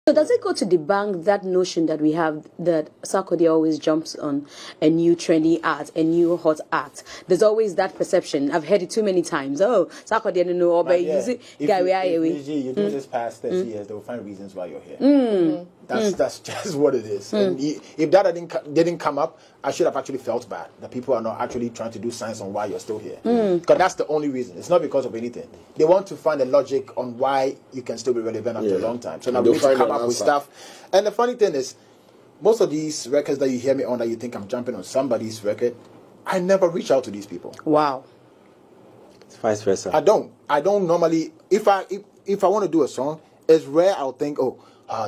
So does it go to debunk that notion that we have that Sarkodie always jumps on a new trendy art, a new hot art? There's always that perception. I've heard it too many times. Oh, Sarkodie, I don't know, but you see, if you do this past 30 years, they will find reasons why you're here. That's just what it is. And if that didn't come up, I should have actually felt bad that people are not actually trying to do science on why you're still here. Because that's the only reason. It's not because of anything. They want to find a logic on why you can still be relevant after a long time. So now we need to come up with stuff. And the funny thing is, most of these records that you hear me on, that you think I'm jumping on somebody's record, I never reach out to these people. Wow. It's vice versa. I don't normally. If I want to do a song, it's rare I'll think,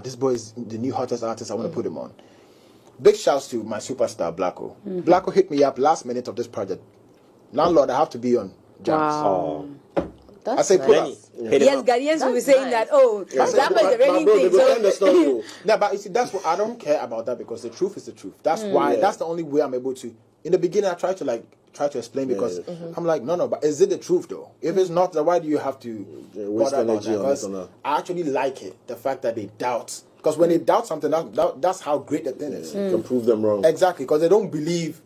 this boy is the new hottest artist, I want to put him on. Big shouts to my superstar Blacko. Blacko hit me up last minute of this project. Landlord, I have to be on Jams. Wow. I say put up. Yes, Ghanaians will be saying that. Oh, that was the raining thing. No, but you see, that's what I don't care about that, because the truth is the truth. That's why. That's the only way I'm able to. In the beginning, I try to explain, because I'm like, no, but is it the truth though? If it's not, then why do you have to waste energy on it? I actually like it, the fact that they doubt. Because when they doubt something, that's how great the thing is. You can prove them wrong. Exactly, because they don't believe.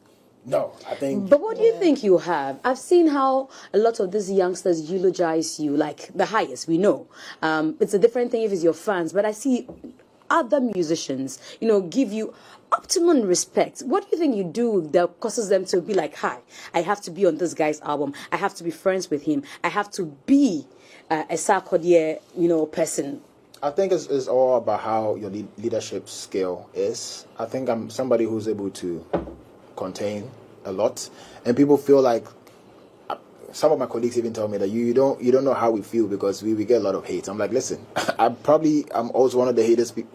No, I think. But what do you think you have? I've seen how a lot of these youngsters eulogize you, like the highest, we know. It's a different thing if it's your fans, but I see other musicians, give you optimum respect. What do you think you do that causes them to be like, hi, I have to be on this guy's album. I have to be friends with him. I have to be a Sarkodie, person. I think it's all about how your leadership skill is. I think I'm somebody who's able to contain a lot, and people feel like, some of my colleagues even tell me that you don't know how we feel, because we get a lot of hate. I'm like, listen, I'm also one of the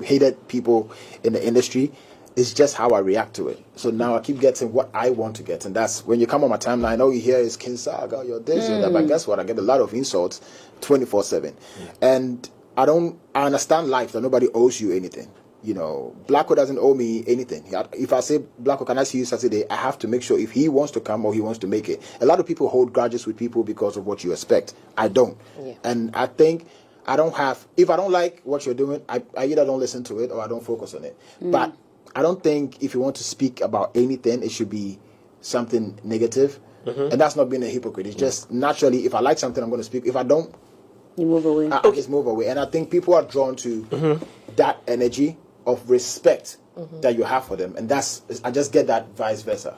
hated people in the industry. It's just how I react to it. So now I keep getting what I want to get, and that's when you come on my timeline. All you hear is King Saga, you're this, you're that. But guess what? I get a lot of insults 24/7, and I understand life, that nobody owes you anything. Blacko doesn't owe me anything. If I say, Blacko, can I see you Saturday? I have to make sure if he wants to come or he wants to make it. A lot of people hold grudges with people because of what you expect. I don't. Yeah. And I think if I don't like what you're doing, I either don't listen to it or I don't focus on it. But I don't think if you want to speak about anything, it should be something negative. And that's not being a hypocrite. It's just naturally, if I like something, I'm going to speak. If I don't, you move away. I just move away. And I think people are drawn to that energy of respect that you have for them, and I just get that vice versa.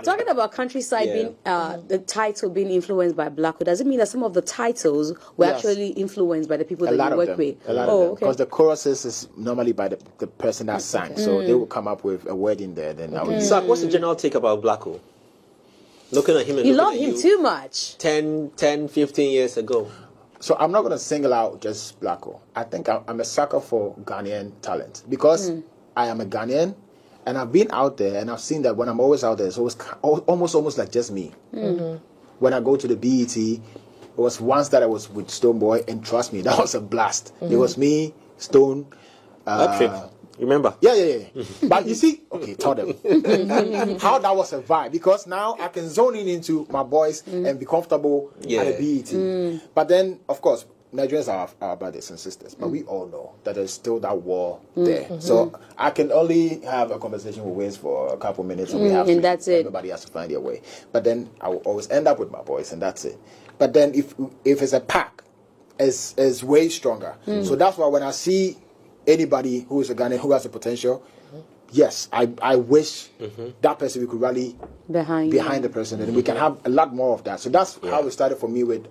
Talking about Countryside being the title being influenced by Blacko, does it mean that some of the titles were actually influenced by the people that you work with? A lot of them, because the choruses is normally by the person that sang, so they will come up with a word in there. Then So what's the general take about Blacko? Looking at him and you love him too much. 10, 15 years ago. So I'm not going to single out just Blacko. I think I'm a sucker for Ghanaian talent, because I am a Ghanaian, and I've been out there, and I've seen that when I'm always out there, it's always almost like just me. When I go to the BET, it was once that I was with Stone Boy, and trust me, that was a blast. It was me, Stone. That trip. Remember? Yeah. But you see, tell them how that was a vibe, because now I can zone in into my boys and be comfortable at the BET. But then, of course, Nigerians are our brothers and sisters, but we all know that there's still that war there. So I can only have a conversation with Wiz for a couple minutes, and that's it. Everybody has to find their way. But then I will always end up with my boys, and that's it. But then if it's a pack, it's way stronger. So that's why when I see anybody who is a Ghanaian who has the potential, yes, I wish that person, we could rally behind the person, and we can have a lot more of that. So that's how it started for me with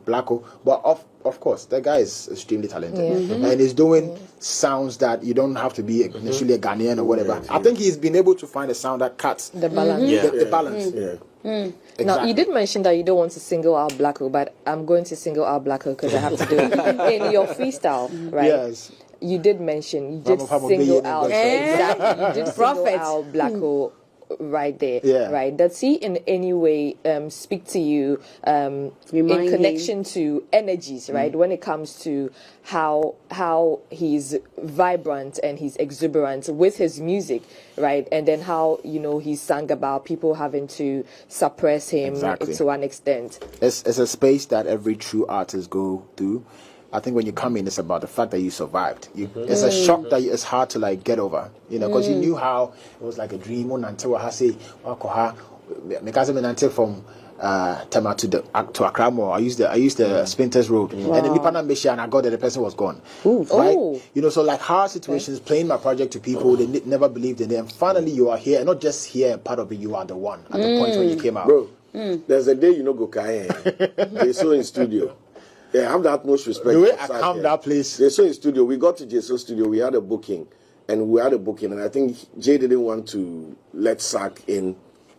Blacko. But of course, that guy is extremely talented, and he's doing sounds that you don't have to be initially a Ghanaian or whatever. I think he's been able to find a sound that cuts the balance. The balance. Exactly. Now, you did mention that you don't want to single out Blacko, but I'm going to single out Blacko because I have to do it. In your freestyle, right? Yes. You did mention, you did single out, exactly, you did single out Blacko right there, right? Does he in any way speak to you in connection to energies, right? When it comes to how he's vibrant and he's exuberant with his music, right? And then how, he sang about people having to suppress him to an extent. It's a space that every true artist go through. I think when you come in, it's about the fact that you survived. It's a shock that it's hard to like get over, you know, because you knew how it was like a dream. Until I say, from Tema to Accra more. I used the Spinters Road, and then Nipana Mesha, and I got that the person was gone. Right? You know, so like hard situations, playing my project to people, they never believed in it, and finally you are here, and not just here, part of it, you are the one at the point when you came out. Bro, there's a day you know go Kaye. They saw in studio. Yeah, I have the utmost respect. The way I come that place. They saw in studio. We got to JSO studio. We had a booking, and I think Jay didn't want to let Sark in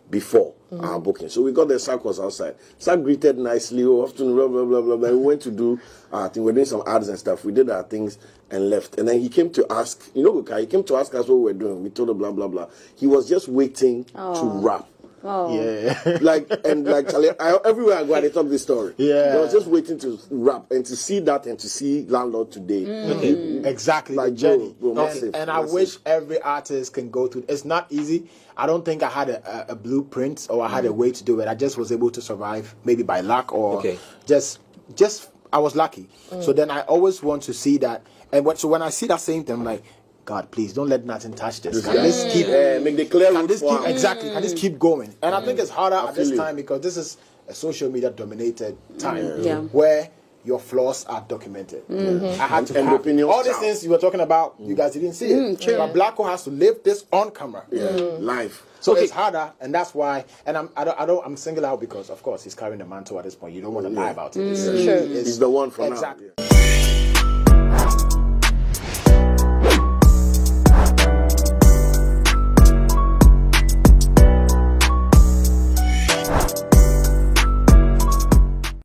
before our booking. So we got there, Sark was outside. Sark greeted nicely, often blah, blah, blah, blah, blah. We went to do our thing. We're doing some ads and stuff. We did our things and left. And then he came to ask, you know, he came to ask us what we were doing. We told him blah, blah, blah. He was just waiting to rap. Yeah. Charlie, everywhere I go, they talk this story. Yeah. They was just waiting to rap and to see that and to see Landlord today. Exactly. Like the journey. massive. I wish every artist can go through. It's not easy. I don't think I had a blueprint or I had a way to do it. I just was able to survive, maybe by luck or just I was lucky. So then I always want to see that. So when I see that same thing, I'm like, God, please don't let nothing touch this. Can this keep make the clear route for exactly? Can this keep going? And I think it's harder at this time because this is a social media dominated time where your flaws are documented. I had to have all these things you were talking about. You guys didn't see it. But Blacko has to live this on camera, live. So it's harder, and that's why. And I'm single out because, of course, he's carrying the mantle at this point. You don't want to lie about it. He's the one for now. Exactly.